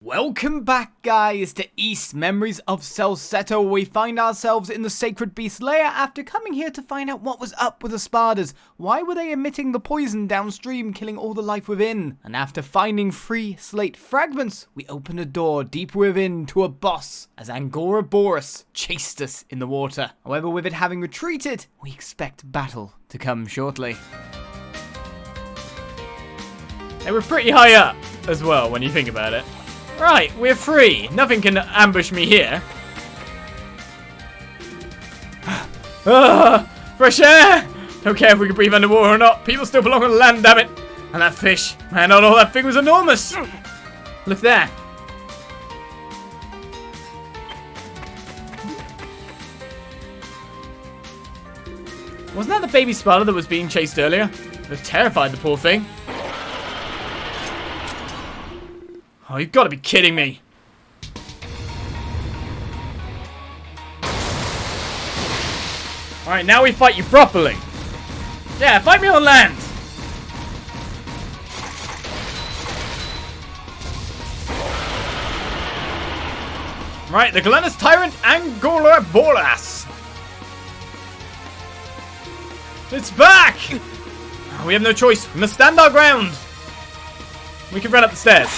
Welcome back, guys, to East Memories of Celceta, where we find ourselves in the Sacred Beast Lair after coming here to find out what was up with the Spardas. Why were they emitting the poison downstream, killing all the life within? And after finding 3 slate fragments, we open a door deep within to a boss, as Angoraboras chased us in the water. However, with it having retreated, we expect battle to come shortly. They were pretty high up as well, when you think about it. Right, we're free. Nothing can ambush me here. Fresh air! Don't care if we can breathe underwater or not. People still belong on the land, damn it. And that fish. Man, oh, that thing was enormous. Look there. Wasn't that the baby Sparda that was being chased earlier? That terrified the poor thing. Oh, you've got to be kidding me. Alright, now we fight you properly. Yeah, fight me on land. Right, the Gluttonous Tyrant Angoraboras. It's back! Oh, we have no choice. We must stand our ground. We can run up the stairs.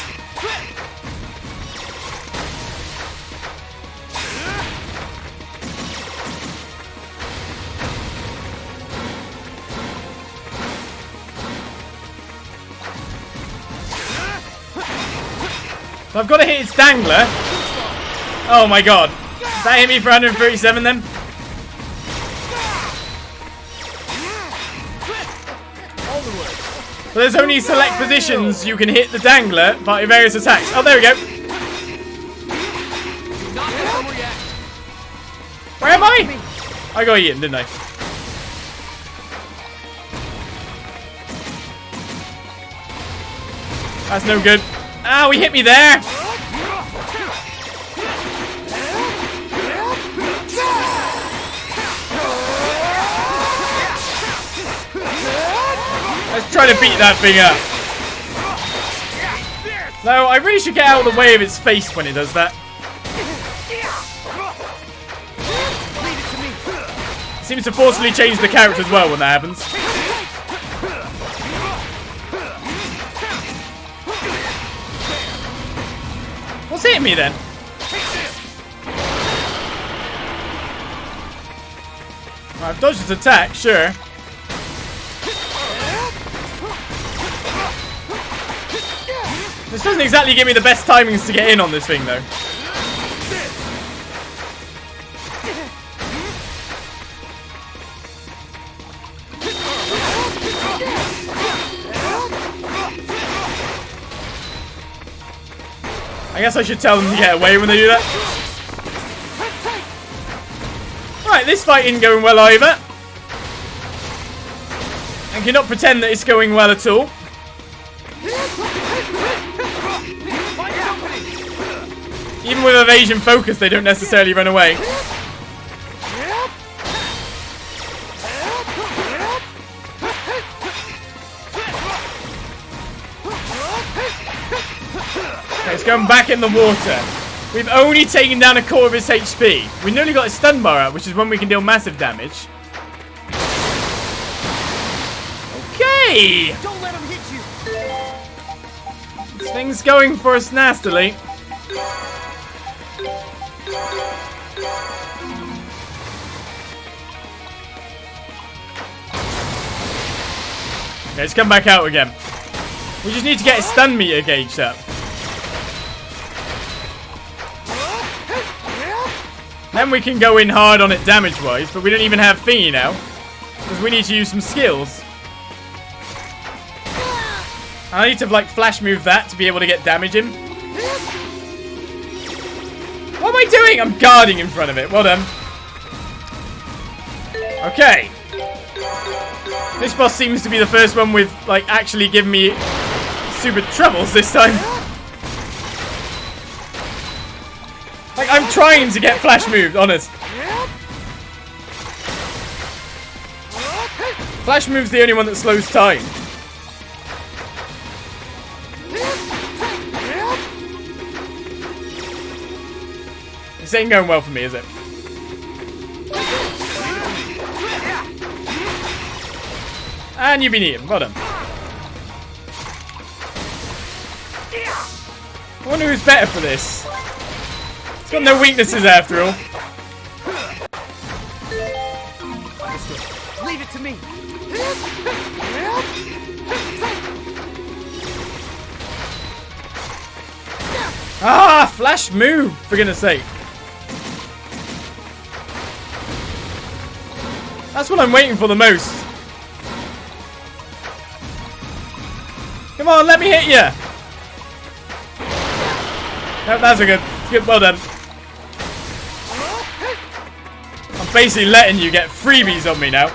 So I've got to hit its dangler. Oh my god. Did that hit me for 137 then? But there's only select positions you can hit the dangler by various attacks. Oh, there we go. Where am I? I got eaten, didn't I? That's no good. Ah, he hit me there. Let's try to beat that thing up. No, I really should get out of the way of its face when it does that. It seems to forcibly change the character as well when that happens. What's hitting me then? I've dodged its attack, sure. This doesn't exactly give me the best timings to get in on this thing, though. I guess I should tell them to get away when they do that. Right, this fight isn't going well either. And cannot pretend that it's going well at all. Even with evasion focus, they don't necessarily run away. Okay, it's going back in the water. We've only taken down a quarter of his HP. We nearly got a stun bar out, which is when we can deal massive damage. Okay! Don't let him hit you. This thing's going for us nastily. Okay, let's come back out again. We just need to get his stun meter gauged up. Then we can go in hard on it damage-wise, but we don't even have thingy now. Because we need to use some skills. I need to, like, flash move that to be able to get damage in. What am I doing? I'm guarding in front of it. Well done. Okay. This boss seems to be the first one with, like, actually giving me super troubles this time. Like, I'm trying to get flash moved, honest. Flash move's the only one that slows time. This ain't going well for me, is it? And you've been eaten. Well done. I wonder who's better for this. It's got no weaknesses after all. Leave it to me. Ah, flash move, for goodness sake. That's what I'm waiting for the most. Come on, let me hit you. No, that's a good, well done. I'm basically letting you get freebies on me now.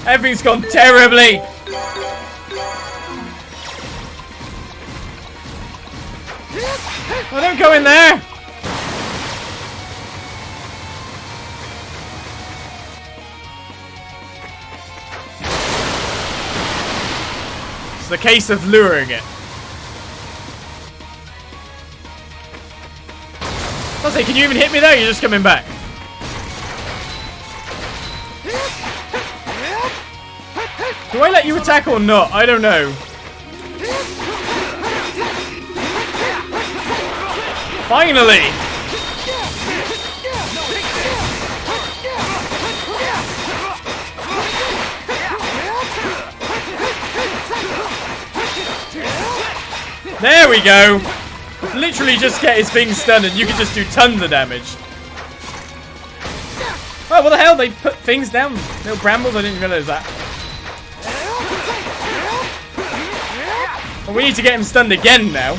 Everything's gone terribly. Oh, don't go in there. It's the case of luring it. I'll say, can you even hit me there? You're just coming back. Do I let you attack or not? I don't know. Finally! There we go! Literally just get his thing stunned and you can just do tons of damage. Oh, what the hell? They put things down. Little brambles? I didn't realize that. Well, we need to get him stunned again now.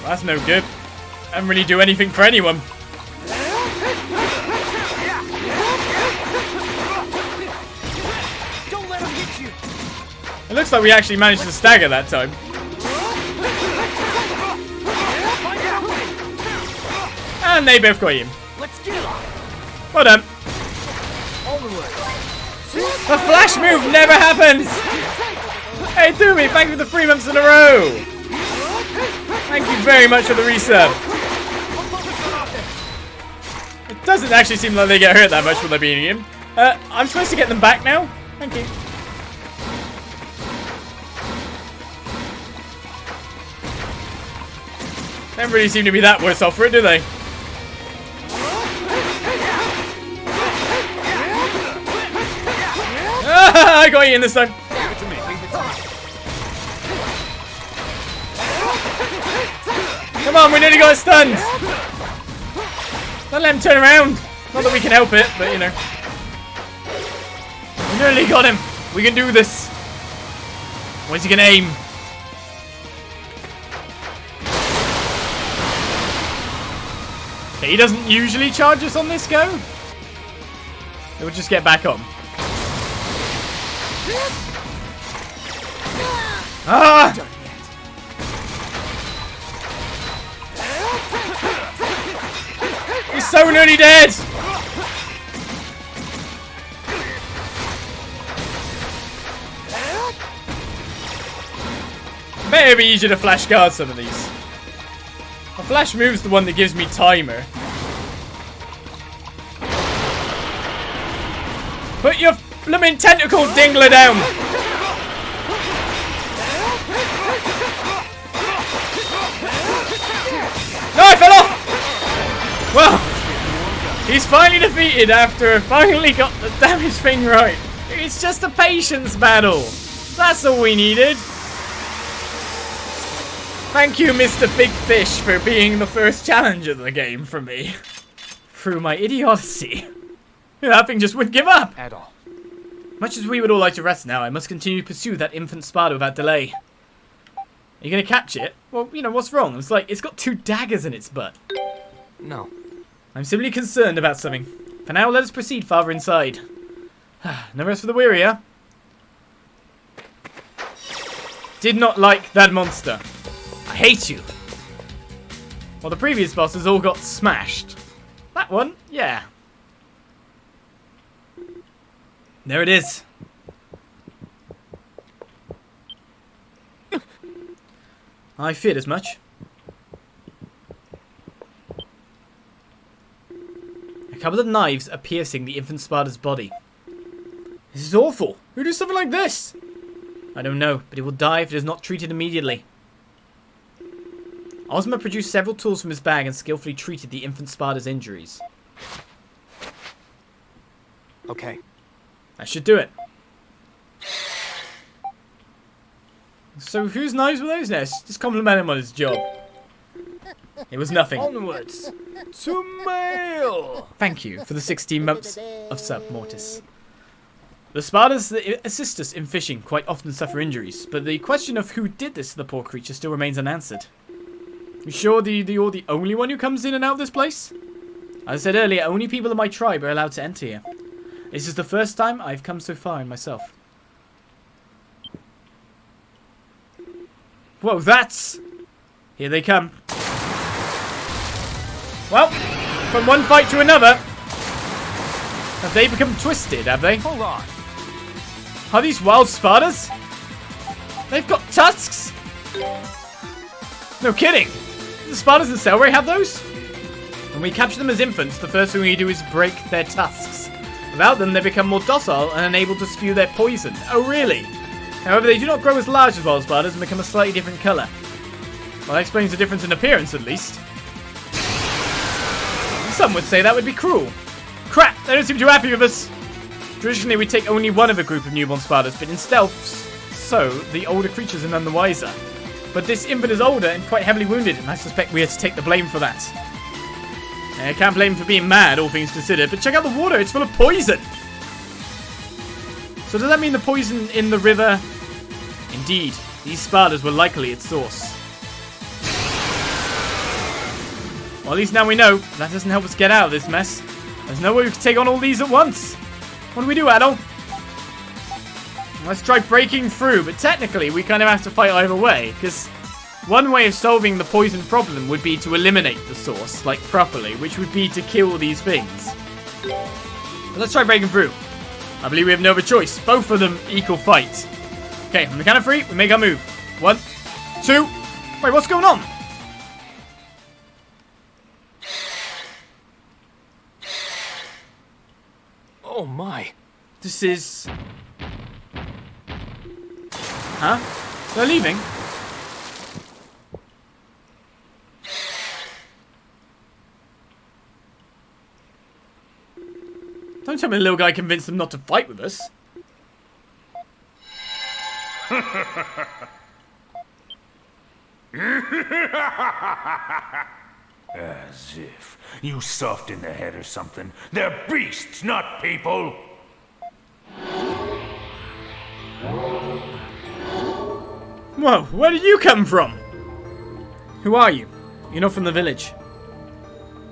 Well, that's no good. I don't really do anything for anyone. Don't let him hit you. It looks like we actually managed to stagger that time. And they both got him. Let's get it on. Well done. All the way. The flash move never happens! Hey, Doomy, thank you for the 3 months in a row! Thank you very much for the resub. It doesn't actually seem like they get hurt that much when they're beating him. I'm supposed to get them back now? Thank you. They don't really seem to be that worse off for it, do they? I got you in this time. Come on, we nearly got stunned. Don't let him turn around. Not that we can help it, but you know. We nearly got him. We can do this. Where's he gonna aim? Okay, he doesn't usually charge us on this go. We'll just get back on. Ah! He's so nearly dead! Better be easier to flash guard some of these. The flash move's the one that gives me Tamer. Put your blooming tentacle dingler down! No, I fell off! Well, he's finally defeated after finally got the damage thing right. It's just a patience battle. That's all we needed. Thank you, Mr. Big Fish, for being the first challenge of the game for me. Through my idiocy. That thing just wouldn't give up. Adol. Much as we would all like to rest now, I must continue to pursue that infant Sparda without delay. Are you going to catch it? Well, you know, what's wrong? It's like, it's got 2 daggers in its butt. No. I'm simply concerned about something. For now, let us proceed farther inside. No rest for the weary, huh? Did not like that monster. I hate you. Well, the previous bosses all got smashed. That one, yeah. There it is. I feared as much. A couple of knives are piercing the infant Sparda's body. This is awful. Who does something like this? I don't know, but it will die if it is not treated immediately. Ozma produced several tools from his bag and skillfully treated the infant Sparda's injuries. Okay. That should do it. So whose knives were those now? Just compliment him on his job. It was nothing. Onwards to mail. Thank you for the 16 months of sub mortis. The Spardas that assist us in fishing quite often suffer injuries, but the question of who did this to the poor creature still remains unanswered. You sure you're the only one who comes in and out of this place? As I said earlier, only people of my tribe are allowed to enter here. This is the first time I've come so far in myself. Whoa, that's... Here they come. Well, from one fight to another. Have they become twisted, have they? Hold on. Are these wild Spardas? They've got tusks? No kidding. The Spardas in Cellray have those? When we capture them as infants, the first thing we do is break their tusks. Without them, they become more docile and unable to spew their poison. Oh, really? However, they do not grow as large as wild Spardas and become a slightly different colour. Well, that explains the difference in appearance, at least. Some would say that would be cruel. Crap, they don't seem too happy with us. Traditionally, we take only one of a group of newborn Spardas, but in stealth, so the older creatures are none the wiser. But this infant is older and quite heavily wounded, and I suspect we are to take the blame for that. I can't blame him for being mad, all things considered, but check out the water, it's full of poison! So does that mean the poison in the river? Indeed, these Spardas were likely its source. Well, at least now we know. That doesn't help us get out of this mess. There's no way we can take on all these at once. What do we do, Adol? Let's try breaking through, but technically we kind of have to fight either way, because one way of solving the poison problem would be to eliminate the source, like properly, which would be to kill these things. But let's try breaking through. I believe we have no other choice. Both of them equal fight. Okay, on the count of 3, we make our move. 1, 2. Wait, what's going on? Oh my. This is... Huh? They're leaving? Don't tell me the little guy convinced them not to fight with us. As if. You soft in the head or something. They're beasts, not people! Whoa, where did you come from? Who are you? You're not from the village.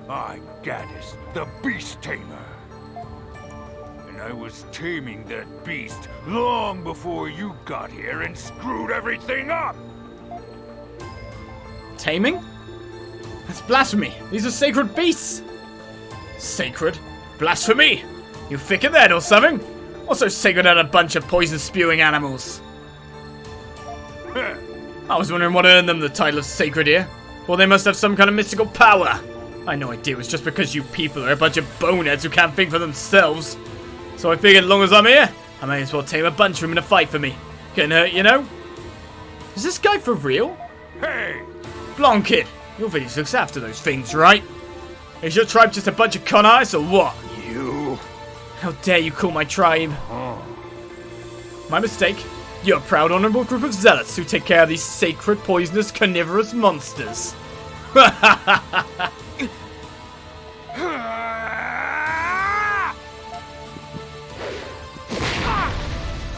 I'm Gadis, the Beast Tamer. And I was taming that beast long before you got here and screwed everything up! Taming? That's blasphemy. These are sacred beasts. Sacred? Blasphemy? You thick in that or something? What's so sacred at a bunch of poison-spewing animals? I was wondering what earned them the title of sacred here. Well, they must have some kind of mystical power. I had no idea it was just because you people are a bunch of boneheads who can't think for themselves. So I figured as long as I'm here, I may as well tame a bunch of them in a fight for me. Couldn't hurt, you know? Is this guy for real? Hey! Blonde kid, your village looks after those things, right? Is your tribe just a bunch of con artists or what? You... How dare you call my tribe? My mistake. You're a proud, honourable group of zealots who take care of these sacred, poisonous, carnivorous monsters.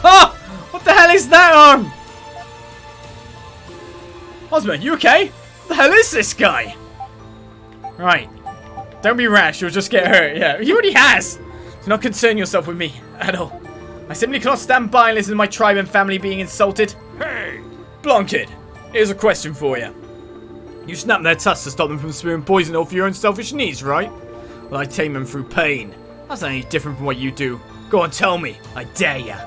Oh! What the hell is that on? Ozma, you okay? What the hell is this guy? Right. Don't be rash, you'll just get hurt. Yeah, he already has. Do not concern yourself with me at all. I simply cannot stand by and listen to my tribe and family being insulted. Hey! Blonde kid, here's a question for you. You snap their tusks to stop them from spewing poison all for your own selfish needs, right? Well, I tame them through pain. That's not any different from what you do. Go on, tell me. I dare ya.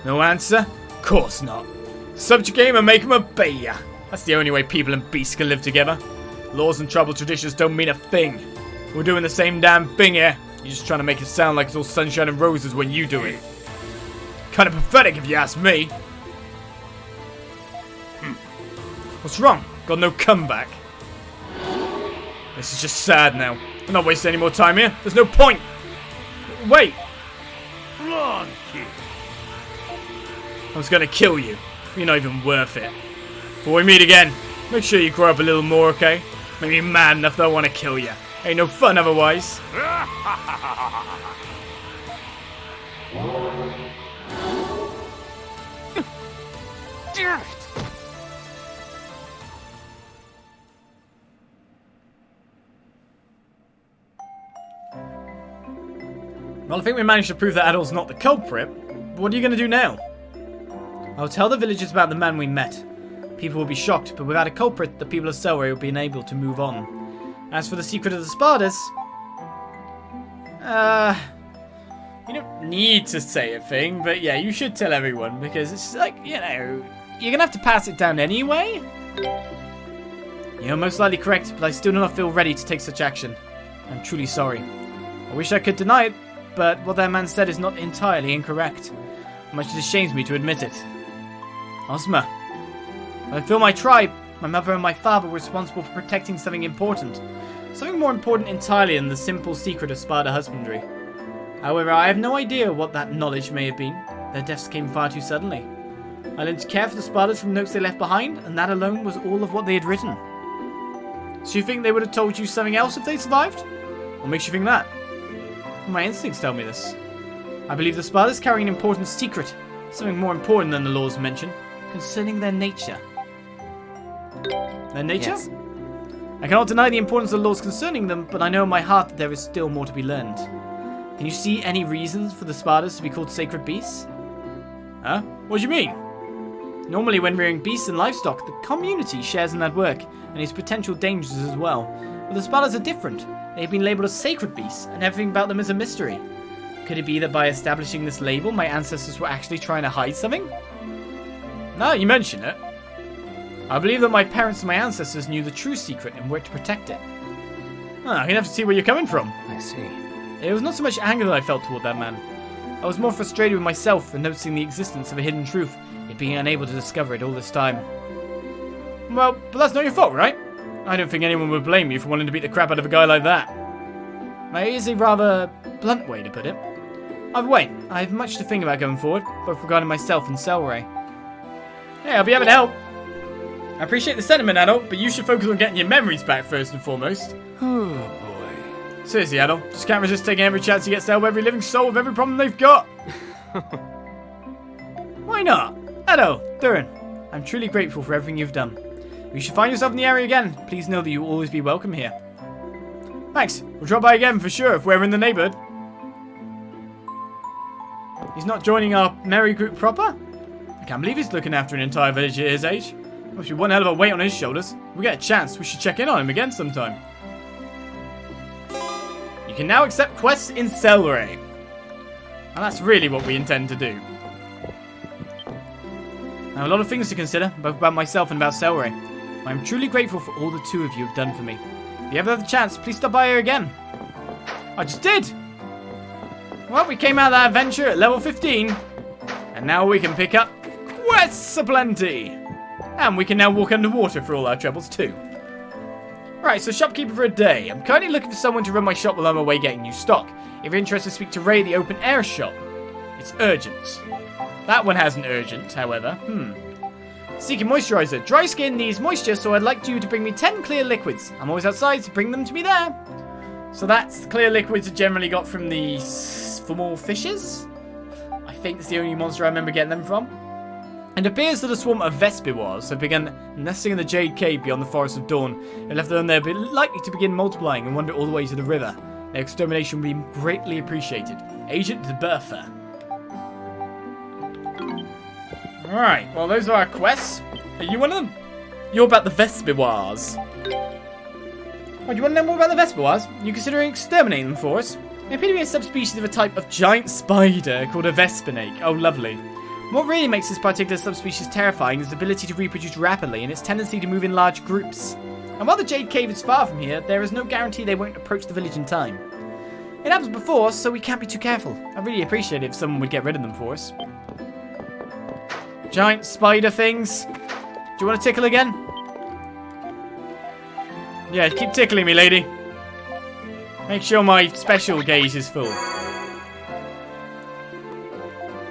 No answer? Course not. Subjugate him and make him obey ya. That's the only way people and beasts can live together. Laws and tribal traditions don't mean a thing. We're doing the same damn thing here. You're just trying to make it sound like it's all sunshine and roses when you do it. Kind of pathetic if you ask me. What's wrong? Got no comeback? This is just sad now. I'm not wasting any more time here. There's no point. Wait. Run, kid. I was gonna kill you. You're not even worth it. Before we meet again, make sure you grow up a little more, okay? Make me mad enough that I want to kill you. Ain't no fun otherwise. Well, I think we managed to prove that Adol's not the culprit. But what are you going to do now? I'll tell the villagers about the man we met. People will be shocked, but without a culprit, the people of Selray will be unable to move on. As for the secret of the Spardas... you don't need to say a thing, but yeah, you should tell everyone, because it's like, you know, you're going to have to pass it down anyway. You're most likely correct, but I still do not feel ready to take such action. I'm truly sorry. I wish I could deny it, but what that man said is not entirely incorrect. Much it shames me to admit it. Ozma. I feel my tribe, my mother and my father were responsible for protecting something important. Something more important entirely than the simple secret of Sparda husbandry. However, I have no idea what that knowledge may have been. Their deaths came far too suddenly. I learned to care for the Spardas from notes they left behind, and that alone was all of what they had written. So you think they would have told you something else if they survived? What makes you think that? My instincts tell me this. I believe the Spardas carry an important secret, something more important than the laws mention, concerning their nature. Their nature? Yes. I cannot deny the importance of the laws concerning them, but I know in my heart that there is still more to be learned. Can you see any reasons for the Spardas to be called sacred beasts? Huh? What do you mean? Normally when rearing beasts and livestock, the community shares in that work, and its potential dangers as well. But the Spardas are different. They have been labelled as sacred beasts, and everything about them is a mystery. Could it be that by establishing this label, my ancestors were actually trying to hide something? Now you mention it. I believe that my parents and my ancestors knew the true secret and worked to protect it. I can have to see where you're coming from. I see. It was not so much anger that I felt toward that man. I was more frustrated with myself for noticing the existence of a hidden truth, yet being unable to discover it all this time. Well, but that's not your fault, right? I don't think anyone would blame you for wanting to beat the crap out of a guy like that. That is a rather blunt way to put it. Either way, I have much to think about going forward, both regarding myself and Selray. Hey, I'll be happy to help. I appreciate the sentiment, Adol, but you should focus on getting your memories back first and foremost. Oh boy. Seriously, Adol, just can't resist taking every chance to get to help every living soul with every problem they've got. Why not? Adol, Durin, I'm truly grateful for everything you've done. If you should find yourself in the area again, please know that you will always be welcome here. Thanks. We'll drop by again for sure if we're in the neighborhood. He's not joining our merry group proper? I can't believe he's looking after an entire village at his age. Must be one hell of a weight on his shoulders. If we get a chance, we should check in on him again sometime. You can now accept quests in Selray. And that's really what we intend to do. I have a lot of things to consider, both about myself and about Selray. I'm truly grateful for all the two of you have done for me. If you ever have the chance, please stop by here again. I just did! Well, we came out of that adventure at level 15. And now we can pick up quests aplenty. And we can now walk underwater for all our troubles too. Right, so shopkeeper for a day. I'm currently looking for someone to run my shop while I'm away getting new stock. If you're interested, speak to Ray, the open air shop. It's urgent. That one hasn't urgent, however. Seeking moisturizer. Dry skin needs moisture, so I'd like you to bring me 10 clear liquids. I'm always outside, so bring them to me there. So that's clear liquids are generally got from the small fishes. I think it's the only monster I remember getting them from. It appears that a swarm of Vespiwars have begun nesting in the Jade Cave beyond the Forest of Dawn. If left alone, they're likely to begin multiplying and wander all the way to the river. Their extermination would be greatly appreciated. Agent Bertha. Alright, well those are our quests. Are you one of them? You're about the Vespiwars. Oh, do you want to know more about the Vesperwars? You considering exterminating them for us? They appear to be a subspecies of a type of giant spider called a Vespinake. Oh, lovely. What really makes this particular subspecies terrifying is its ability to reproduce rapidly and its tendency to move in large groups. And while the Jade Cave is far from here, there is no guarantee they won't approach the village in time. It happened before, so we can't be too careful. I'd really appreciate it if someone would get rid of them for us. Giant spider things. Do you want to tickle again? Yeah, keep tickling me, lady. Make sure my special gauge is full.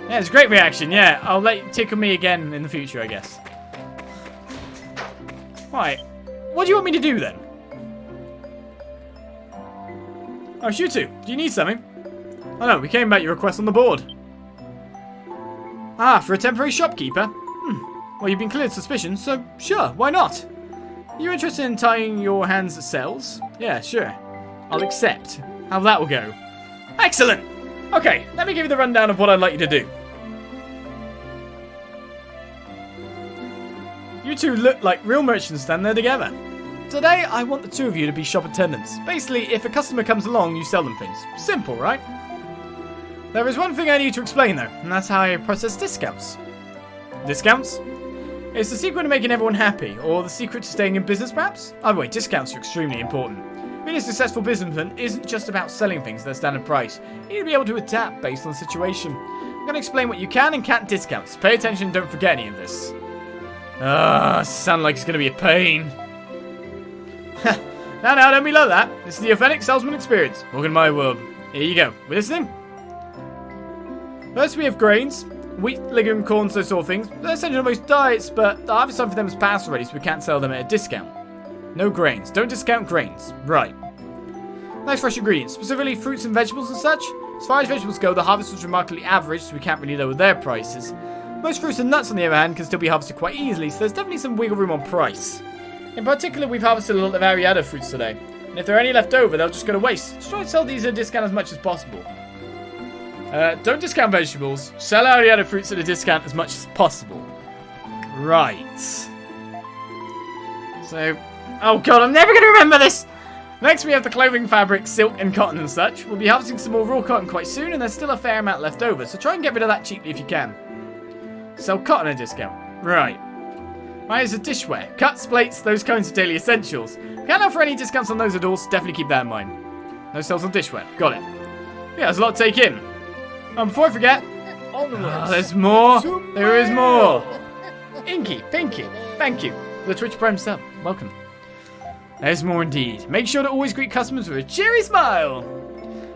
Yeah, it's a great reaction, yeah. I'll let you tickle me again in the future, I guess. Right. What do you want me to do, then? Oh, you two. Do you need something? Oh, no. We came about your request on the board. Ah, for a temporary shopkeeper? Well, you've been cleared of suspicion, so sure, why not? You interested in tying your hands at cells? Yeah, sure. I'll accept. How that will go. Excellent! Okay, let me give you the rundown of what I'd like you to do. You two look like real merchants standing there together. Today, I want the two of you to be shop attendants. Basically, if a customer comes along, you sell them things. Simple, right? There is one thing I need to explain, though, and that's how I process discounts. Discounts? It's the secret to making everyone happy, or the secret to staying in business, perhaps? Either way, discounts are extremely important. Being a successful businessman isn't just about selling things at their standard price. You need to be able to adapt based on the situation. I'm going to explain what you can and can't discount. Pay attention and don't forget any of this. Sound like it's going to be a pain. Now, don't be like that. This is the authentic salesman experience. Welcome to my world. Here you go. We're listening? First, we have grains. Wheat, legume, corn, those sort of things. They're essentially most diets, but the harvest time for them is past already, so we can't sell them at a discount. No grains. Don't discount grains. Right. Nice fresh ingredients, specifically fruits and vegetables and such. As far as vegetables go, the harvest was remarkably average, so we can't really lower their prices. Most fruits and nuts, on the other hand, can still be harvested quite easily, so there's definitely some wiggle room on price. In particular, we've harvested a lot of Ariada fruits today, and if there are any left over, they'll just go to waste. So try to sell these at a discount as much as possible. Don't discount vegetables. Sell Ariada fruits at a discount as much as possible. Right. So, oh god, I'm never going to remember this! Next, we have the clothing, fabric, silk, and cotton and such. We'll be harvesting some more raw cotton quite soon, and there's still a fair amount left over, so try and get rid of that cheaply if you can. Sell cotton at a discount. Right. Mine is a dishware. Cuts, plates, those kinds of daily essentials. Can't offer any discounts on those at all, so definitely keep that in mind. No sales on dishware. Got it. Yeah, there's a lot to take in. Before I forget... there's more. There is more. Inky, Pinky, thank you for the Twitch Prime sub. Welcome. There's more indeed. Make sure to always greet customers with a cheery smile.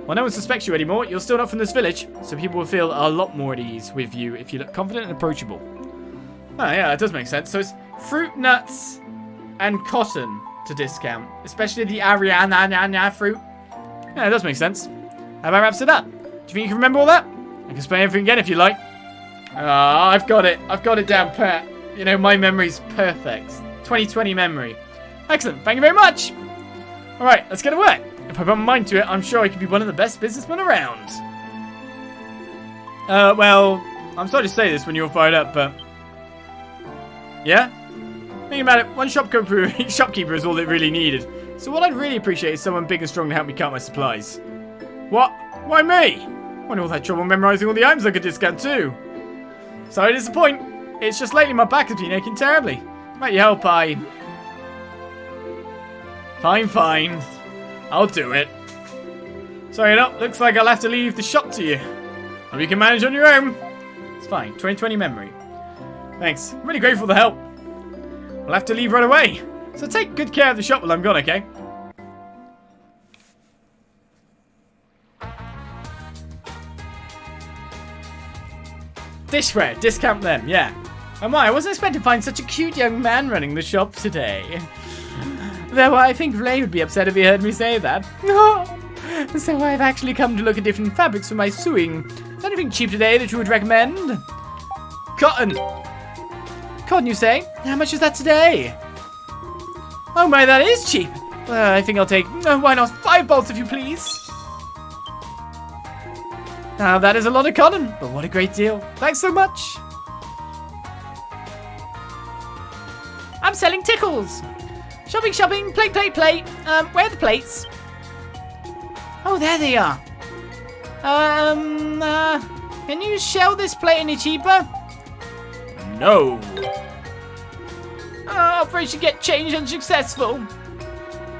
While no one suspects you anymore, you're still not from this village, so people will feel a lot more at ease with you if you look confident and approachable. Oh yeah, that does make sense. So it's fruit, nuts, and cotton to discount, especially the Ariana fruit. Yeah, it does make sense. How about wraps it up? Do you think you can remember all that? I can explain everything again if you like. I've got it. I've got it down pat. You know, my memory's perfect. 2020 memory. Excellent. Thank you very much. All right, let's get to work. If I put my mind to it, I'm sure I could be one of the best businessmen around. Well, I'm sorry to say this when you're fired up, but... Yeah? Thinking about it, one shopkeeper is all it really needed. So what I'd really appreciate is someone big and strong to help me count my supplies. What? Why me? Why all that trouble memorizing all the items I could discount too? Sorry to disappoint. It's just lately my back has been aching terribly. Might you help, Fine. I'll do it. Sorry, looks like I'll have to leave the shop to you. Hope you can manage on your own. It's fine. 2020 memory. Thanks. I'm really grateful for the help. I'll have to leave right away. So take good care of the shop while I'm gone, okay? Dishware. Discount them, yeah. Oh my, I wasn't expecting to find such a cute young man running the shop today. Though I think Ray would be upset if he heard me say that. So I've actually come to look at different fabrics for my sewing. Is there anything cheap today that you would recommend? Cotton. Cotton, you say? How much is that today? Oh my, that is cheap. I think I'll take, why not 5 bolts if you please? Now that is a lot of cotton, but what a great deal. Thanks so much. I'm selling tickles. Shopping, shopping. Plate, plate, plate. Where are the plates? Oh, there they are. Can you sell this plate any cheaper? No. Operation Get Change unsuccessful.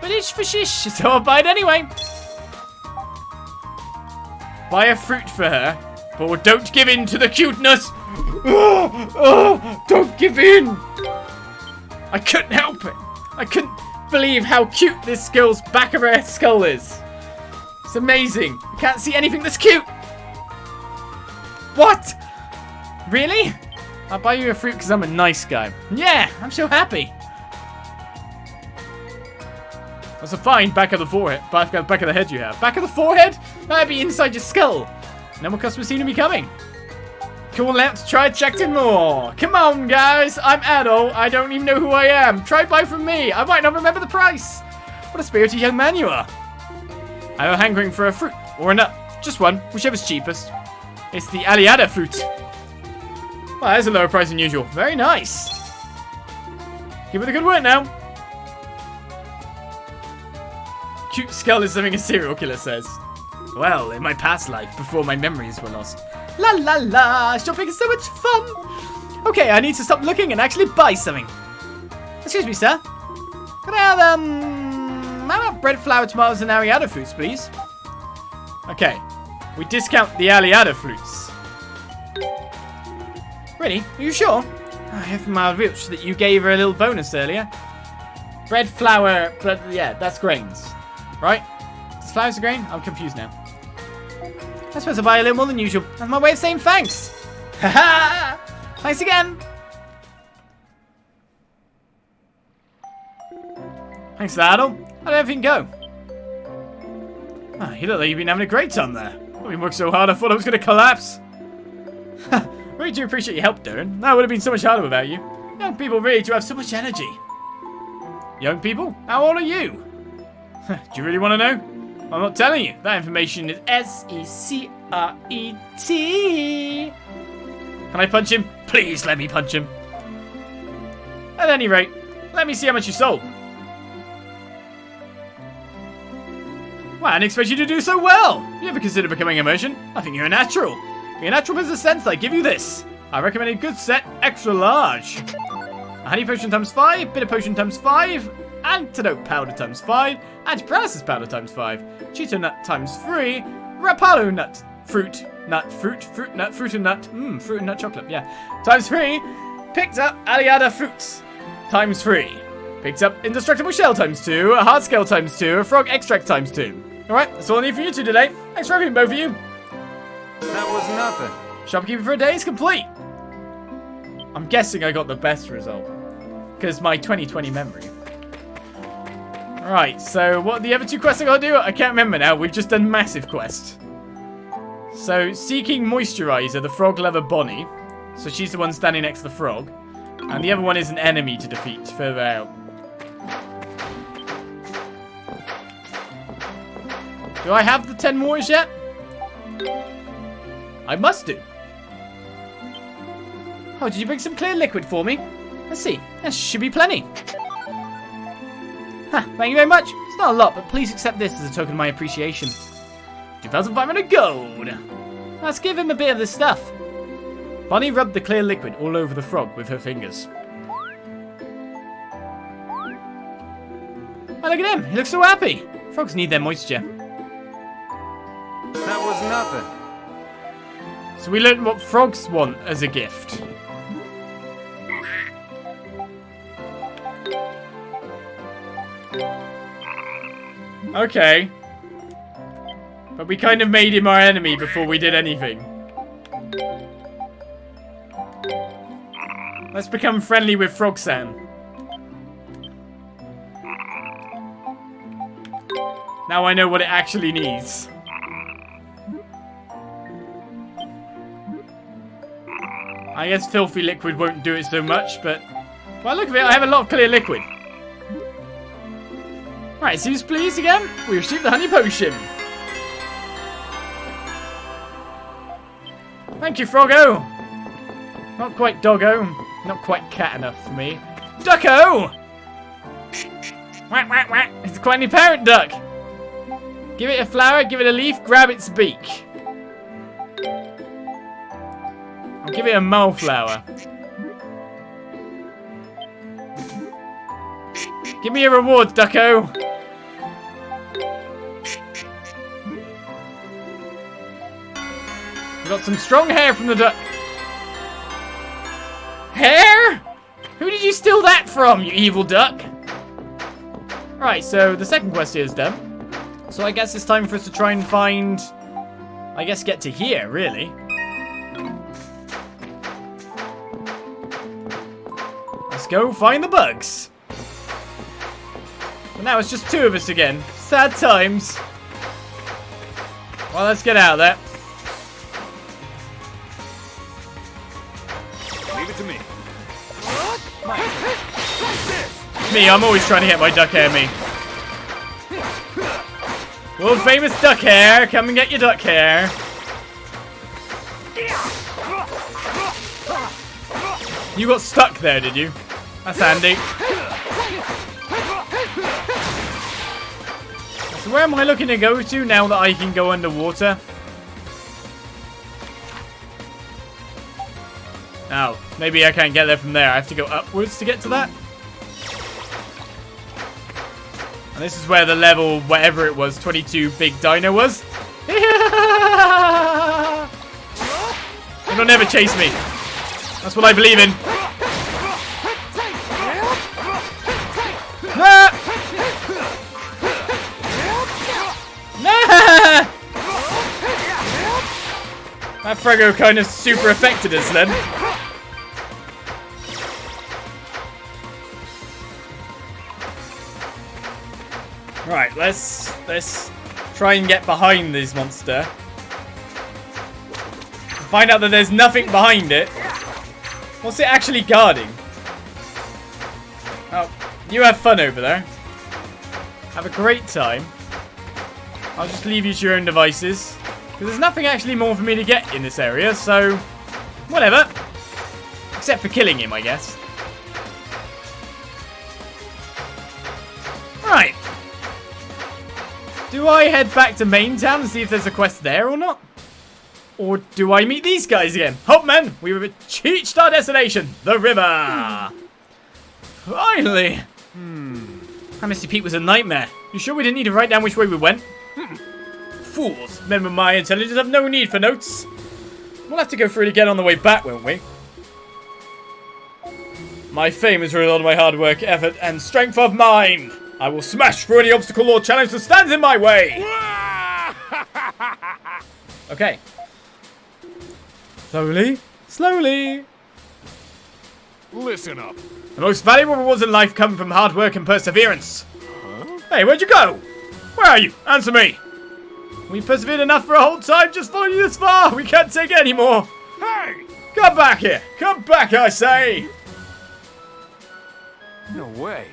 But it's for shish, so I'll buy it anyway. Buy a fruit for her, but don't give in to the cuteness. Don't give in. I couldn't help it. I couldn't believe how cute this girl's back of her skull is. It's amazing. I can't see anything that's cute. What? Really? I'll buy you a fruit because I'm a nice guy. Yeah, I'm so happy. That's a fine back of the forehead. Back of the head you have. Back of the forehead? That'd be inside your skull. No more customers seem to be coming. Cool, let's try checking more. Come on, guys. I'm Adol. I don't even know who I am. Try buy from me. I might not remember the price. What a spirited young man you are. I'm hankering for a fruit or a nut. Just one, whichever's cheapest. It's the Aliada fruit. Well, there's a lower price than usual. Very nice. Give it a good word now. Cute skull is something a serial killer says. Well, in my past life, before my memories were lost. La la la, shopping is so much fun. Okay, I need to stop looking and actually buy something. Excuse me, sir. Can I have, how about bread, flour, tomatoes, and Aliada fruits, please? Okay, we discount the Aliada fruits. Really? Are you sure? I have from my rich that you gave her a little bonus earlier. Bread, flour, but yeah, that's grains. Right? Is flour's a grain? I'm confused now. I suppose I'll buy a little more than usual. That's my way of saying thanks. Haha! Thanks again. Thanks for that, Adol. How did everything go? You look like you've been having a great time there. I've been working so hard I thought I was going to collapse. Really do appreciate your help, Darren. That would have been so much harder without you. Young people really do have so much energy. Young people? How old are you? Do you really want to know? I'm not telling you. That information is S-E-C-R-E-T. Can I punch him? Please let me punch him. At any rate, let me see how much you sold. Well, I didn't expect you to do so well. You ever consider becoming a merchant? I think you're a natural. Being a natural business sense, I give you this. I recommend a good set, extra large. A honey potion times 5, bitter potion times 5, antidote powder times 5, antiparalysis powder times 5, cheeto nut times 3, rapallo nut, fruit and nut chocolate, yeah, times 3, picked up Aliada fruits times 3, picked up indestructible shell times 2, a hard scale times 2, a frog extract times 2. Alright, that's all I need for you two today. Thanks for everything, both of you. That was nothing. Shopkeeping for a day is complete. I'm guessing I got the best result. Because my 2020 memory. Right, so what are the other two quests I gotta do? I can't remember now. We've just done massive quest. So, seeking moisturizer, the frog lover Bonnie. So she's the one standing next to the frog. And the other one is an enemy to defeat further out. Do I have the 10 moors yet? I must do. Oh, did you bring some clear liquid for me? Let's see. That should be plenty. Thank you very much. It's not a lot, but please accept this as a token of my appreciation. 2,500 gold. Let's give him a bit of this stuff. Bonnie rubbed the clear liquid all over the frog with her fingers. Oh, look at him. He looks so happy. Frogs need their moisture. That was nothing. So we learned what frogs want as a gift. Okay. But we kind of made him our enemy before we did anything. Let's become friendly with Frogsan. Now I know what it actually needs. I guess filthy liquid won't do it so much, but... Well, look at it, I have a lot of clear liquid. Right, seems pleased again. We received the honey potion. Thank you, Froggo. Not quite doggo. Not quite cat enough for me. Ducko! Whack, whack, whack. It's quite an parent duck. Give it a flower, give it a leaf, grab its beak. I'll give it a muleflower. Give me a reward, ducko. We got some strong hair from the duck. Hair? Who did you steal that from, you evil duck? Right, so the second quest here is done. So I guess it's time for us to try and find... I guess get to here, really. Let's go find the bugs. But now it's just two of us again. Sad times. Well, let's get out of there. Leave it to me. Me, I'm always trying to get my duck hair, me. World famous duck hair, come and get your duck hair. You got stuck there, did you? That's handy. So where am I looking to go to now that I can go underwater? Oh, maybe I can't get there from there. I have to go upwards to get to that. And this is where the level, whatever it was, 22 big dino was. It'll never chase me. That's what I believe in. Ah! Nah! That Frego kind of super affected us then. Right, let's try and get behind this monster. Find out that there's nothing behind it. What's it actually guarding? Oh, you have fun over there. Have a great time. I'll just leave you to your own devices. Because there's nothing actually more for me to get in this area, so... whatever. Except for killing him, I guess. Right. Do I head back to Main Town and see if there's a quest there or not? Or do I meet these guys again? Hope, men! We have reached our destination, the river! Finally! That Misty Pete was a nightmare. You sure we didn't need to write down which way we went? Fools! Men with my intelligence have no need for notes. We'll have to go through it again on the way back, won't we? My fame is rooted on my hard work, effort, and strength of mind. I will smash through any obstacle or challenge that stands in my way. Okay. Slowly, slowly. Listen up. The most valuable rewards in life come from hard work and perseverance. Huh? Hey, where'd you go? Where are you? Answer me. We persevered enough for a whole time. Just followed you this far. We can't take it anymore. Hey! Come back here. Come back, I say. No way.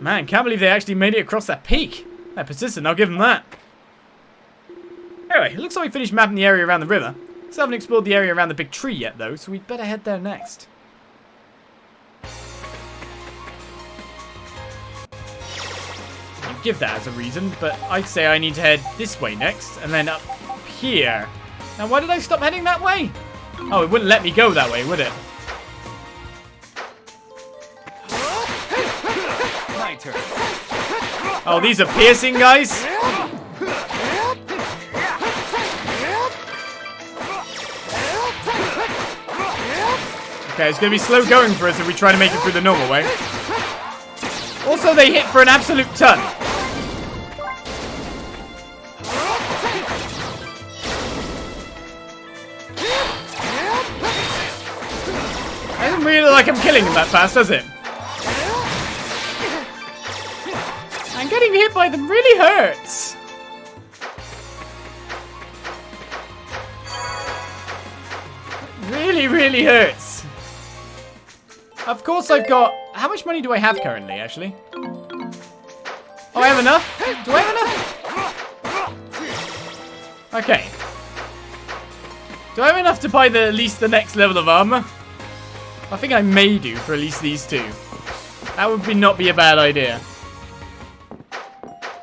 Man, can't believe they actually made it across that peak. They're persistent, I'll give them that. Anyway, it looks like we finished mapping the area around the river. Still haven't explored the area around the big tree yet, though, so we'd better head there next. You give that as a reason, but I'd say I need to head this way next, and then up here. Now, why did I stop heading that way? Oh, it wouldn't let me go that way, would it? My turn. Oh, these are piercing, guys? Okay, it's going to be slow going for us if we try to make it through the normal way. Also, they hit for an absolute ton. I don't really like I'm killing them that fast, does it? And getting hit by them really hurts. Really, really hurts. Of course I've got... How much money do I have currently, actually? Oh, I have enough? Do I have enough? Okay. Do I have enough to buy at least the next level of armor? I think I may do for at least these two. That would not be a bad idea.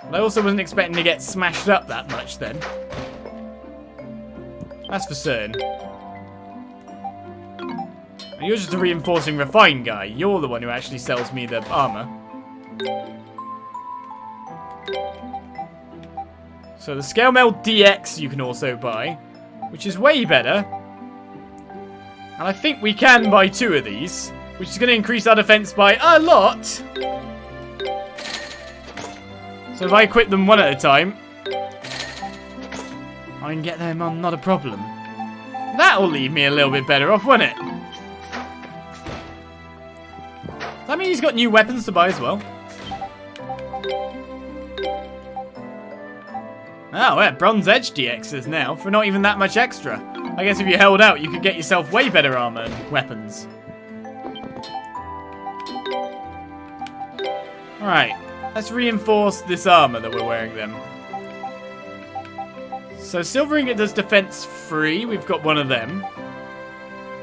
But I also wasn't expecting to get smashed up that much then. That's for certain. And you're just a reinforcing refined guy. You're the one who actually sells me the armor. So the Scale Mail DX you can also buy, which is way better. And I think we can buy 2 of these, which is going to increase our defense by a lot. So if I equip them one at a time, I can get them on, not a problem. That'll leave me a little bit better off, won't it? Does that mean he's got new weapons to buy as well? Oh, yeah, Bronze Edge DXs now, for not even that much extra. I guess if you held out, you could get yourself way better armor and weapons. Alright, let's reinforce this armor that we're wearing then. So Silver Ingot does defense 3, we've got one of them.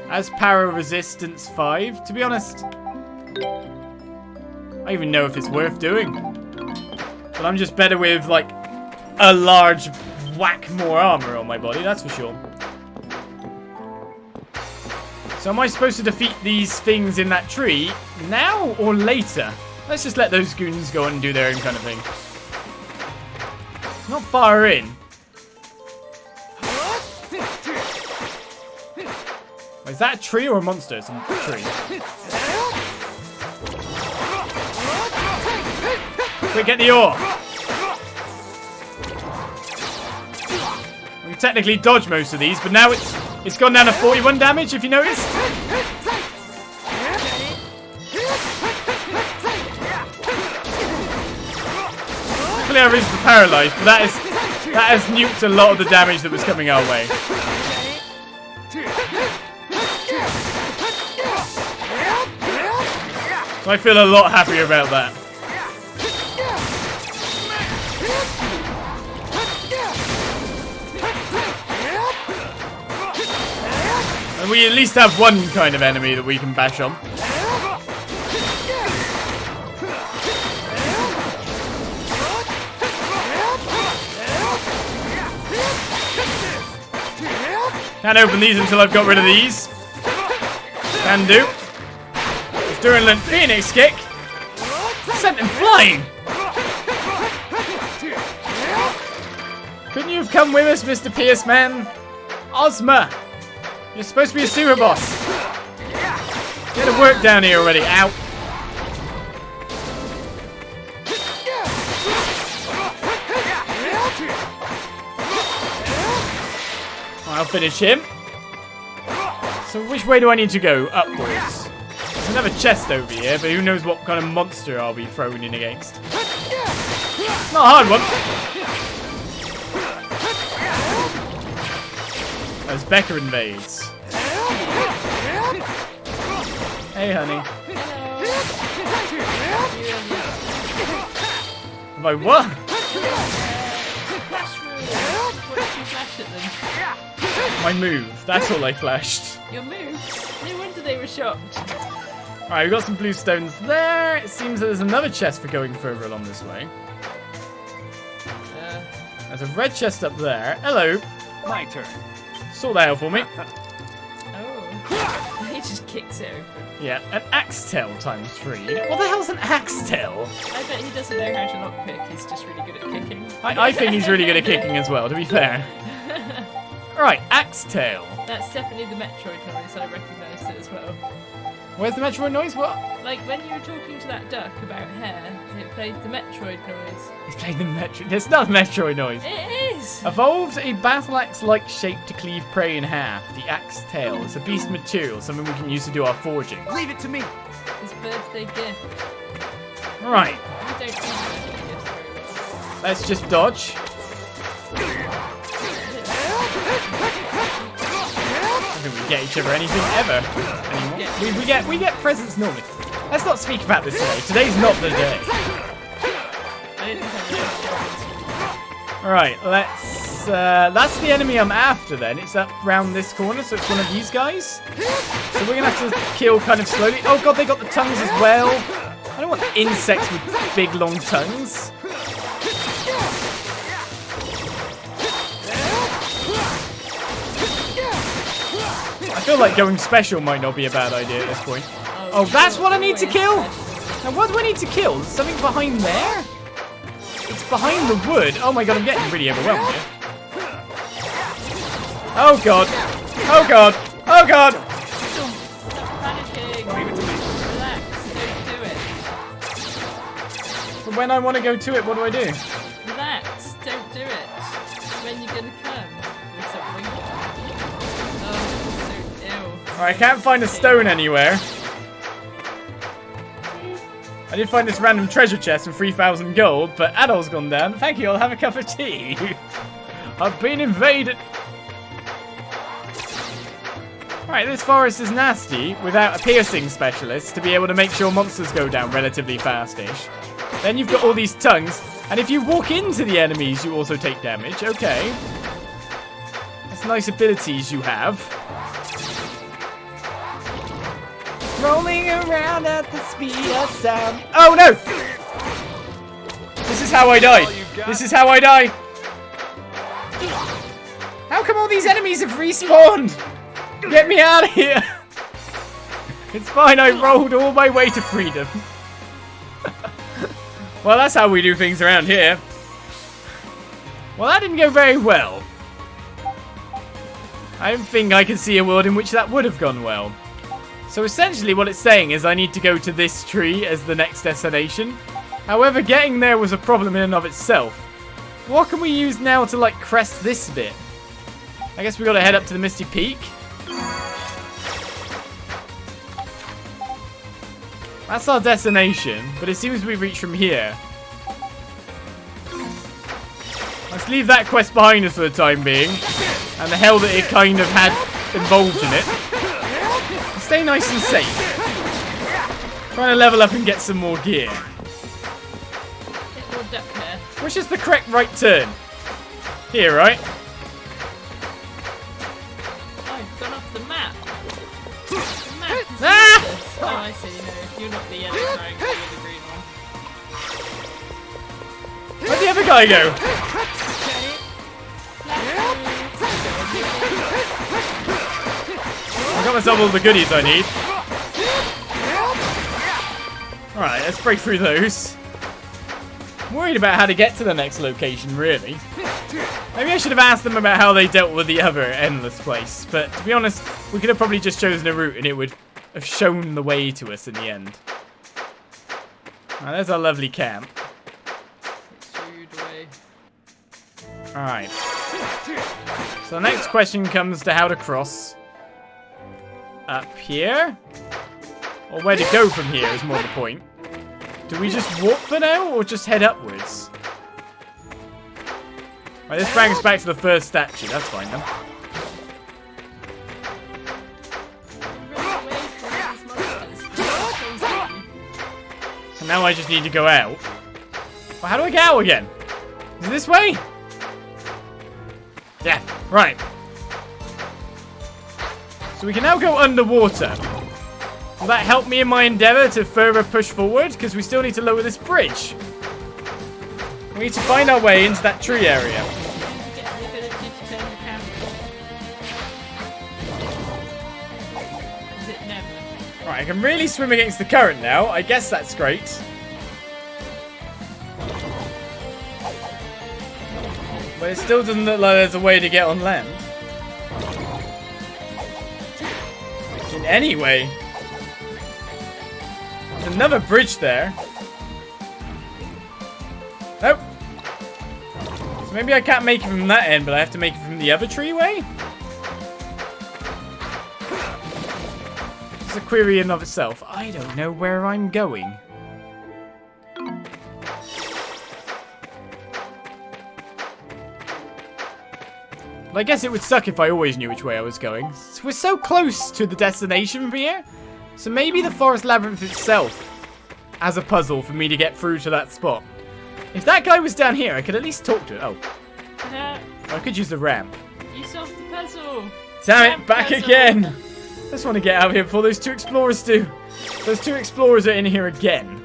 As power resistance 5, to be honest, I don't even know if it's worth doing. But I'm just better with, like, a large whack more armor on my body, that's for sure. So am I supposed to defeat these things in that tree now or later? Let's just let those goons go on and do their own kind of thing. Not far in. Wait, is that a tree or a monster? It's a tree. Quick, get the ore! We can technically dodge most of these, but now it's gone down to 41 damage, if you noticed. Luckily our wrists are paralysed, but that has nuked a lot of the damage that was coming our way. So I feel a lot happier about that. And we at least have one kind of enemy that we can bash on. Can't open these until I've got rid of these. Can do. His Durulent Phoenix kick sent him flying. Couldn't you have come with us, Mr. Pierce Man? Ozma, you're supposed to be a super boss. Get to work down here already. Ow. I'll finish him. So which way do I need to go? Upwards. There's another chest over here, but who knows what kind of monster I'll be thrown in against. Not a hard one. As Becca invades. Hey, honey. Am I what? My move. That's all I flashed. Your move? No wonder they were shocked. Alright, we've got some blue stones there. It seems that there's another chest for going further along this way. There's a red chest up there. Hello. My turn. Sort that out for me. Oh. He just kicks it open. Yeah, an axe tail times 3. What the hell's an axe tail? I bet he doesn't know how to lockpick. He's just really good at kicking. I think he's really good at kicking as well, to be fair. Right, axe tail. That's definitely the Metroid noise. I recognised it as well. Where's the Metroid noise? What? Like when you were talking to that duck about hair, it played the Metroid noise. It's playing the Metroid. It's not Metroid noise. It is! Evolves a battle axe-like shape to cleave prey in half. The axe tail is a beast material, something we can use to do our forging. Leave it to me. His birthday gift. Right. We don't do birthday gifts very well. Let's just dodge. I don't think we get each other anything ever anymore. We get presents normally. Let's not speak about this today. Today's not the day. I didn't have Alright, let's that's the enemy I'm after then. It's up round this corner, so it's one of these guys. So we're gonna have to kill kind of slowly. Oh god, they got the tongues as well. I don't want insects with big long tongues. feel like going special might not be a bad idea at this point. Oh, that's what I need to kill? Now, what do I need to kill? Is something behind there? It's behind the wood. Oh my god, I'm getting really overwhelmed here. Oh god. Oh god. Oh god. Stop panicking. Relax. Don't do it. But when I want to go to it, what do I do? Relax. Don't do it. When you're gonna come with something. Oh, so ill. Alright, I can't find a stone anywhere. I did find this random treasure chest and 3,000 gold, but Adol's gone down. Thank you, I'll have a cup of tea. I've been invaded. Right, this forest is nasty without a piercing specialist to be able to make sure monsters go down relatively fast-ish. Then you've got all these tongues, and if you walk into the enemies, you also take damage. Okay. That's nice abilities you have. Rolling around at the speed of sound. Oh no! This is how I die. This is how I die. How come all these enemies have respawned? Get me out of here! It's fine, I rolled all my way to freedom. Well, that's how we do things around here. Well, that didn't go very well. I don't think I can see a world in which that would have gone well. So essentially what it's saying is I need to go to this tree as the next destination. However, getting there was a problem in and of itself. What can we use now to, like, crest this bit? I guess we gotta head up to the Misty Peak. That's our destination, but it seems we've reached from here. Let's leave that quest behind us for the time being. And the hell that it kind of had involved in it. Stay nice and safe. Trying to level up and get some more gear. Get more duck hair. Which is the correct right turn? Here, right? Oh, I've gone off the map. The map is Ah! useless. Oh, I see. No, you're not the yellow triangle, you're the green one. Where'd the other guy go? I got myself all the goodies I need. Alright, let's break through those. I'm worried about how to get to the next location, really. Maybe I should have asked them about how they dealt with the other endless place. But to be honest, we could have probably just chosen a route and it would have shown the way to us in the end. Alright, there's our lovely camp. Alright. So the next question comes to how to cross. Up here? Or where to go from here is more the point. Do we just walk for now or just head upwards? Right, this brings us back to the first statue. That's fine then. And now I just need to go out. Well, how do I get out again? Is it this way? Yeah, right. So we can now go underwater. Will that help me in my endeavour to further push forward? Because we still need to lower this bridge. We need to find our way into that tree area. Right, I can really swim against the current now. I guess that's great. But it still doesn't look like there's a way to get on land. In any way. There's another bridge there. Nope. So maybe I can't make it from that end, but I have to make it from the other treeway? It's a query in and of itself. I don't know where I'm going. But I guess it would suck if I always knew which way I was going. So we're so close to the destination from here. So maybe the forest labyrinth itself as a puzzle for me to get through to that spot. If that guy was down here, I could at least talk to it. Oh. I could use the ramp. You solved the puzzle. Damn it, back again. I just want to get out of here before those two explorers do. Those two explorers are in here again.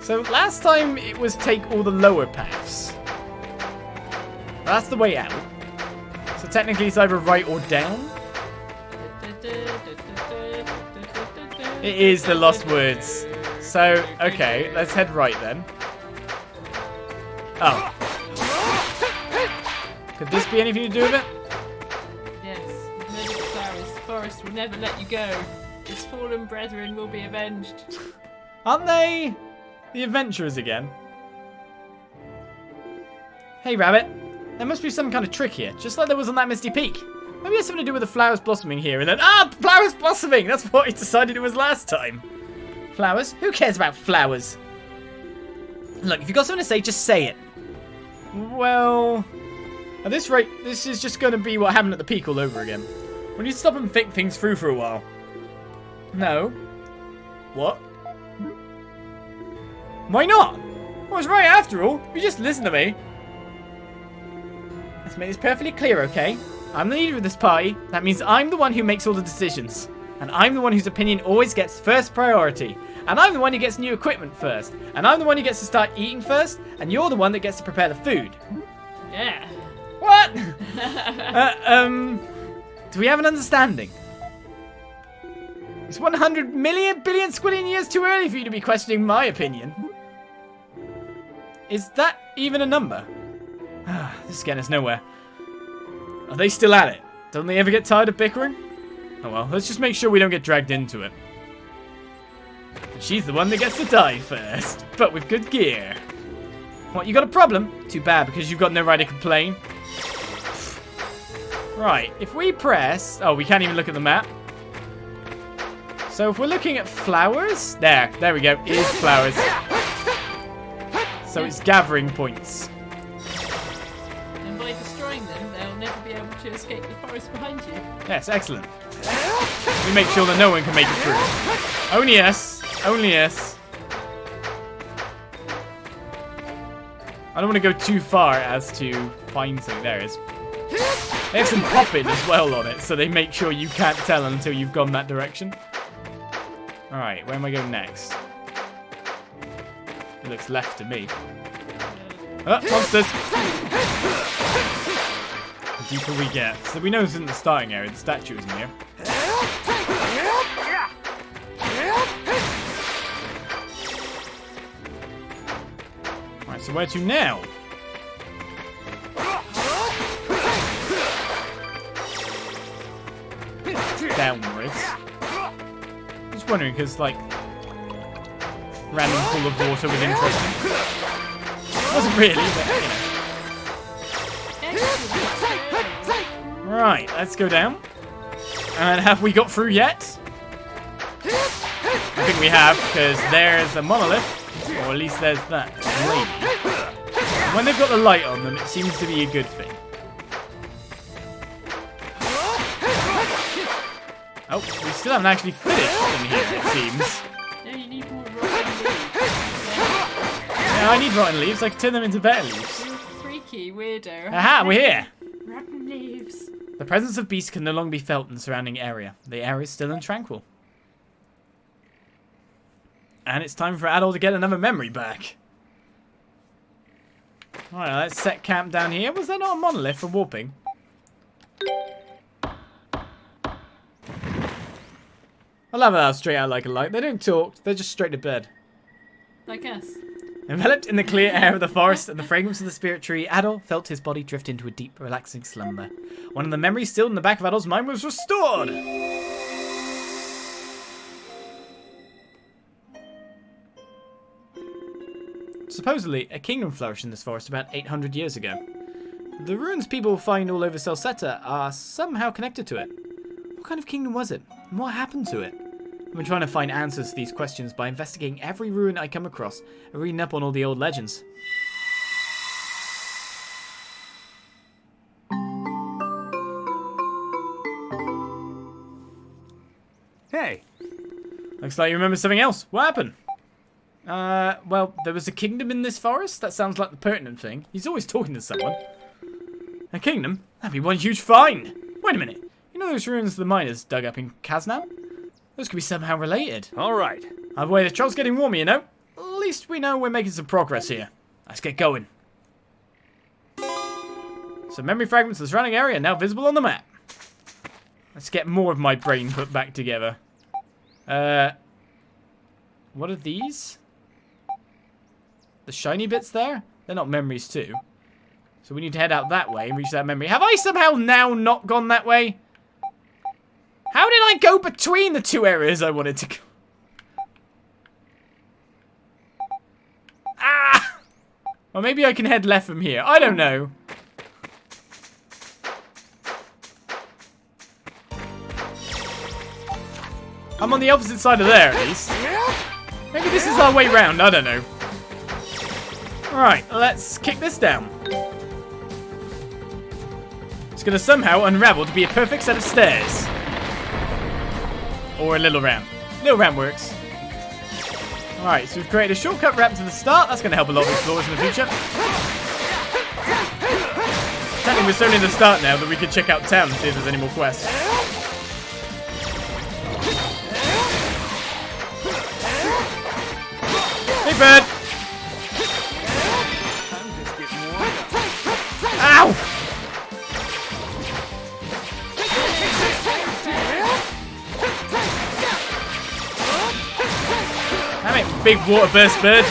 So last time it was take all the lower paths. That's the way out. So technically it's either right or down. It is the Lost Woods. So, okay, let's head right then. Oh. Could this be anything to do with it? Yes, the medical forest will never let you go. His fallen brethren will be avenged. Aren't they the adventurers again? Hey, Rabbit. There must be some kind of trick here, just like there was on that Misty Peak. Maybe it's something to do with the flowers blossoming here and then... Ah! Flowers blossoming! That's what I decided it was last time. Flowers? Who cares about flowers? Look, if you've got something to say, just say it. Well... At this rate, this is just going to be what happened at the peak all over again. We need to stop and think things through for a while. No. What? Why not? I was right after all. You just listen to me. Let's make this perfectly clear, okay? I'm the leader of this party. That means I'm the one who makes all the decisions. And I'm the one whose opinion always gets first priority. And I'm the one who gets new equipment first. And I'm the one who gets to start eating first. And you're the one that gets to prepare the food. Yeah. What? Do we have an understanding? It's 100 million billion squillion years too early for you to be questioning my opinion. Is that even a number? This is getting us nowhere. Are they still at it? Don't they ever get tired of bickering? Oh well, let's just make sure we don't get dragged into it. And she's the one that gets to die first, but with good gear. What, you got a problem? Too bad, because you've got no right to complain. Right, if we press... Oh, we can't even look at the map. So if we're looking at flowers... There we go. It is flowers. So it's gathering points. And by destroying them, they'll never be able to escape the forest behind you. Yes, excellent. We make sure that no one can make it through. Only us. Only us. I don't want to go too far as to find something. There it is. They have some popping as well on it, so they make sure you can't tell until you've gone that direction. Alright, where am I going next? It looks left to me. Oh, monsters! The deeper we get. So we know this isn't the starting area, the statue isn't here. Right, so where to now? Downwards. Just wondering, because, like, random pool of water was interesting. Wasn't really, but, you know. Right, let's go down. And have we got through yet? I think we have, because there's a monolith. Or at least there's that lady. When they've got the light on them, it seems to be a good thing. Oh, we still haven't actually finished in here, it seems. No, you need more rotten leaves. Yeah, I need rotten leaves. I can turn them into better leaves. You freaky weirdo. Aha, we're here. Rotten leaves. The presence of beasts can no longer be felt in the surrounding area. The area is still and tranquil. And it's time for Adol to get another memory back. Alright, let's set camp down here. Was there not a monolith for warping? I love how straight out like a light. They don't talk, they're just straight to bed. Like us. Enveloped in the clear air of the forest and the fragrance of the spirit tree, Adol felt his body drift into a deep, relaxing slumber. One of the memories still in the back of Adol's mind was restored! Supposedly, a kingdom flourished in this forest about 800 years ago. The ruins people find all over Celceta are somehow connected to it. What kind of kingdom was it? And what happened to it? I've been trying to find answers to these questions by investigating every ruin I come across and reading up on all the old legends. Hey, Looks like you remember something else. What happened? Well, there was a kingdom in this forest? That sounds like the pertinent thing. He's always talking to someone. A kingdom? That'd be one huge find. Wait a minute. You know those ruins the miners dug up in Kaznam? Those could be somehow related. all right. Either way, the troll's getting warmer, you know? At least we know we're making some progress here. Let's get going. Some memory fragments of the surrounding area are now visible on the map. Let's get more of my brain put back together. What are these? The shiny bits there? They're not memories too. So we need to head out that way and reach that memory. Have I somehow now not gone that way? How did I go between the two areas I wanted to go? Ah! Or maybe I can head left from here. I don't know. I'm on the opposite side of there, at least. Maybe this is our way round. I don't know. Alright, let's kick this down. It's going to somehow unravel to be a perfect set of stairs. Or a little ramp. Little ramp works. Alright, so we've created a shortcut ramp to the start. That's going to help a lot of explorers in the future. Technically, we're only at the start now that we could check out town and see if there's any more quests. Hey, bird! Ow! Damn it, big water burst bird.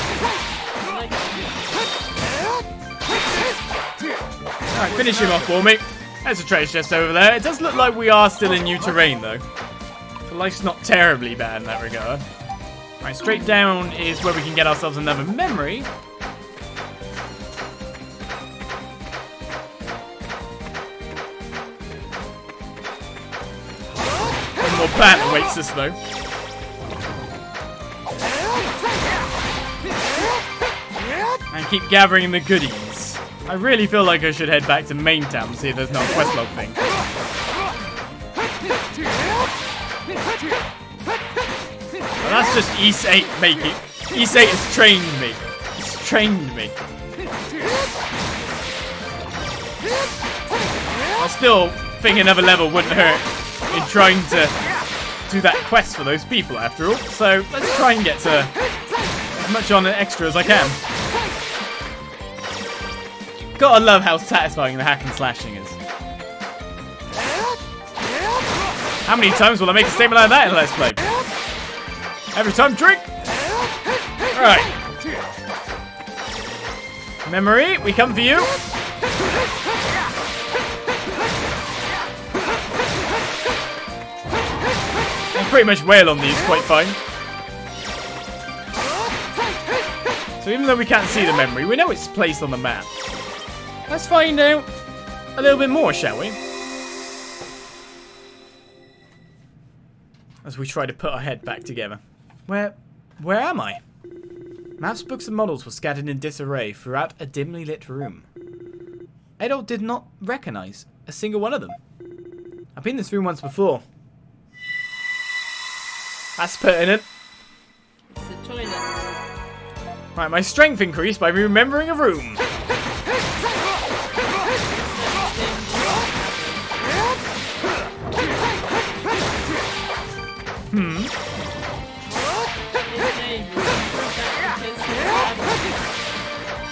Alright, finish him off for me. There's a treasure chest over there. It does look like we are still in new terrain, though. So life's not terribly bad in that regard. Alright, straight down is where we can get ourselves another memory. One more bat awaits us, though. And keep gathering the goodies. I really feel like I should head back to main town and see if there's no quest log thing. Well, that's just East 8 making. East 8 has trained me. It's trained me. I still think another level wouldn't hurt in trying to do that quest for those people after all. So let's try and get to as much on an extra as I can. Gotta love how satisfying the hack and slashing is. How many times will I make a statement like that in Let's Play? Every time, drink! Alright. Memory, we come for you. I pretty much wail on these quite fine. So even though we can't see the memory, we know it's placed on the map. Let's find out a little bit more, shall we? As we try to put our head back together. Where am I? Maps, books, and models were scattered in disarray throughout a dimly lit room. Adol did not recognize a single one of them. I've been in this room once before. That's pertinent. It's the toilet. Right, my strength increased by remembering a room.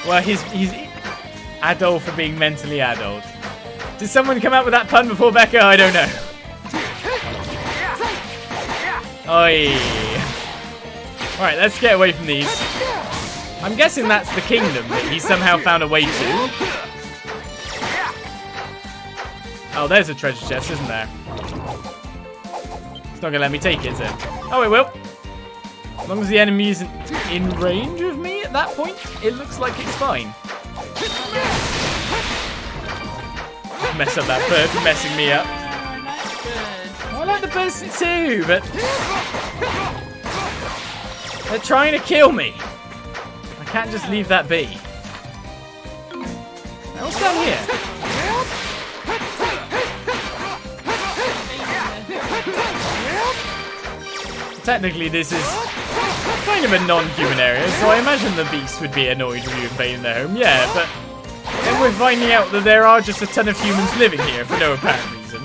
Well, he's Adol for being mentally addled. Did someone come out with that pun before Becca? I don't know. Oi. Alright, let's get away from these. I'm guessing that's the kingdom that he somehow found a way to. Oh, there's a treasure chest, isn't there? It's not gonna let me take it, then. Oh, it will. As long as the enemy isn't in range of me at that point, it looks like it's fine. Mess up that bird for messing me up. I like the birds too, but they're trying to kill me. I can't just leave that be. Now, what's down here? Technically, this is kind of a non-human area, so I imagine the beast would be annoyed with you invading their home. Yeah, but then we're finding out that there are just a ton of humans living here for no apparent reason.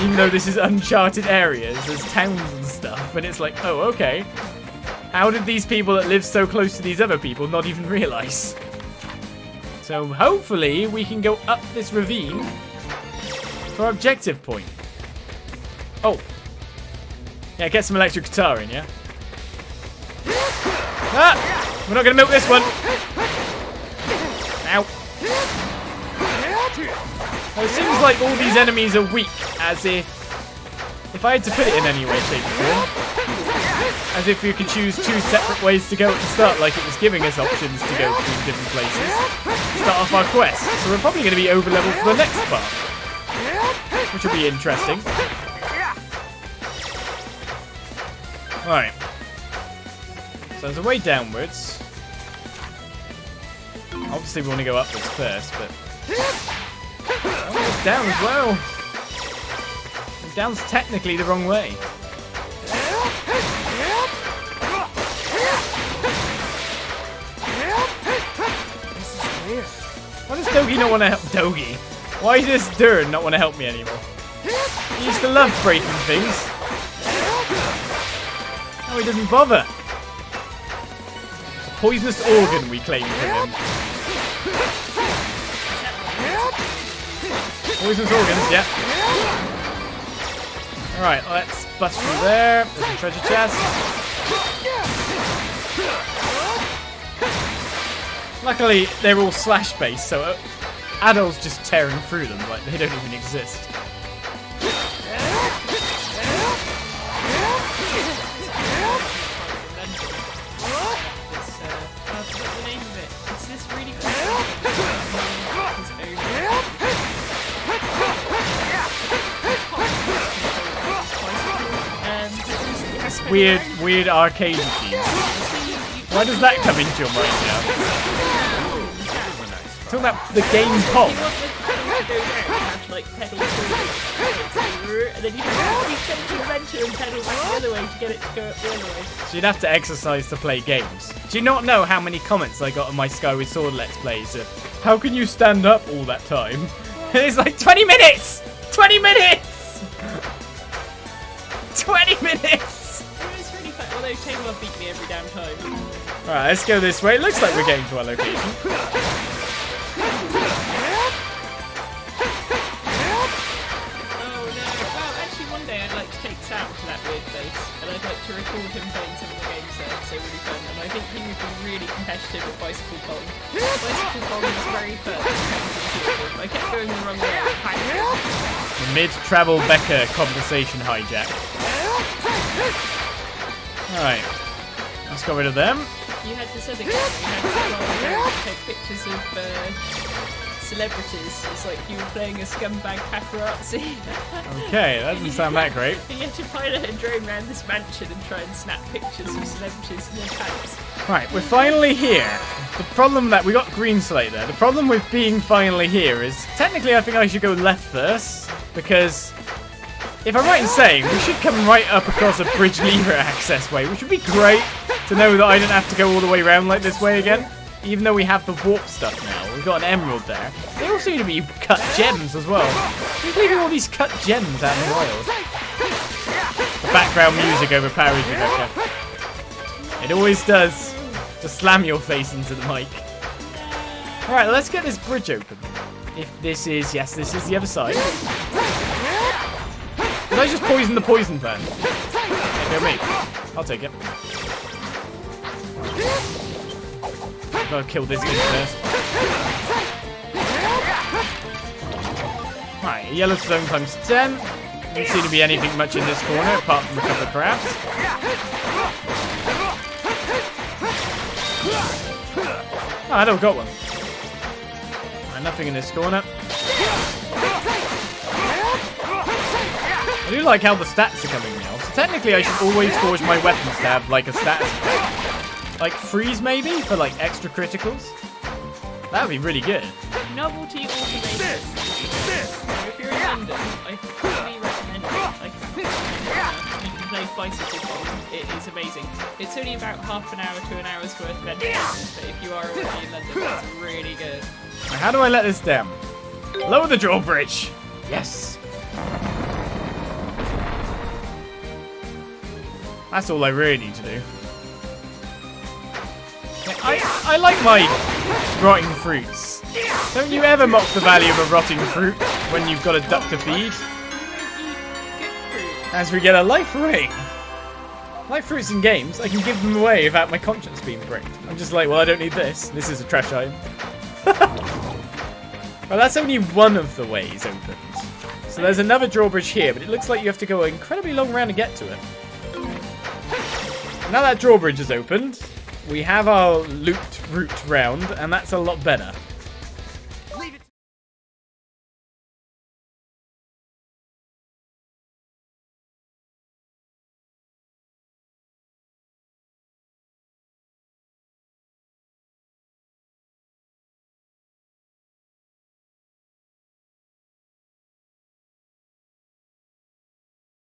Even though this is uncharted areas, there's towns and stuff, and it's like, oh, okay. How did these people that live so close to these other people not even realize? So hopefully we can go up this ravine for our objective point. Oh. Yeah, get some electric guitar in, yeah? Ah! We're not going to milk this one. Ow. Well, it seems like all these enemies are weak, as if I had to put it in any way, shape, or form, as if you could choose 2 separate ways to go at the start, like it was giving us options to go between different places. Start off our quest. So we're probably going to be over leveled for the next part, which will be interesting. Alright. So there's a way downwards. Obviously we want to go upwards first, but... Oh, it's down as well. Down's technically the wrong way. Why does Dogi not want to help Dogi? Why does Dern not want to help me anymore? He used to love breaking things. Oh, he doesn't bother. A poisonous organ we claim from him. Poisonous organs, yeah. Alright, let's bust through there. There's a treasure chest. Luckily, they're all slash-based, so Adol's just tearing through them like they don't even exist. Weird arcade machines. Why does that come into your mind now? Talking about the game pop. And then you have to send to adventure and pedal back the other way to get it to go up the other way. So you'd have to exercise to play games. Do you not know how many comments I got on my Skyward Sword Let's Plays of, how can you stand up all that time? It's like 20 minutes! 20 minutes! 20 minutes! Although Tamer beat me every damn time. Alright, let's go this way. It looks like we're getting to our location. Oh no. Well, actually one day I'd like to take Sam to that weird place, and I'd like to record him playing some of the games there, so really fun. And I think he would be really competitive at Bicycle Pong. Bicycle Pong was very fun. I kept going the wrong way. The mid-travel Becker conversation hijack. Alright, let's get rid of them. You had this other game where you had to take pictures of celebrities. It's like you were playing a scumbag paparazzi. Okay, that doesn't sound that great. You had to pilot a drone around this mansion and try and snap pictures of celebrities in their pants. Right, we're finally here. The problem that we got green slate there. The problem with being finally here is technically I think I should go left first, because if I'm right in saying, we should come right up across a bridge lever access way, which would be great to know that I don't have to go all the way around like this way again. Even though we have the warp stuff now. We've got an emerald there. They all seem to be cut gems as well. Who's leaving all these cut gems out in the wild? The background music overpowers you, Becca. It always does. Just slam your face into the mic. Alright, let's get this bridge open. If this is... Yes, this is the other side. Did I just poison the poison pan? There go me. I'll take it. Gotta kill this thing first. Right, yellow stone times 10. Doesn't seem to be anything much in this corner apart from a couple of crabs. Oh, I don't got one. Right, nothing in this corner. I do like how the stats are coming now. So technically I should always forge my weapons to have like a stats effect. Like freeze maybe for like extra criticals. That would be really good. Novelty automation. If you're in London, I highly recommend it. You can play Bicycle Pong. It is amazing. It's only about half an hour to an hour's worth of entertainment, but if you are already in London, it's really good. Now, how do I let this down? Lower the drawbridge. Yes. That's all I really need to do. I like my rotting fruits. Don't you ever mock the value of a rotting fruit when you've got a duck to feed? As we get a life ring. Like fruits in games, I can give them away without my conscience being pricked. I'm just like, well, I don't need this. This is a trash item. Well, that's only one of the ways opened. So there's another drawbridge here, but it looks like you have to go an incredibly long round to get to it. Now that drawbridge is opened, we have our loot route round, and that's a lot better.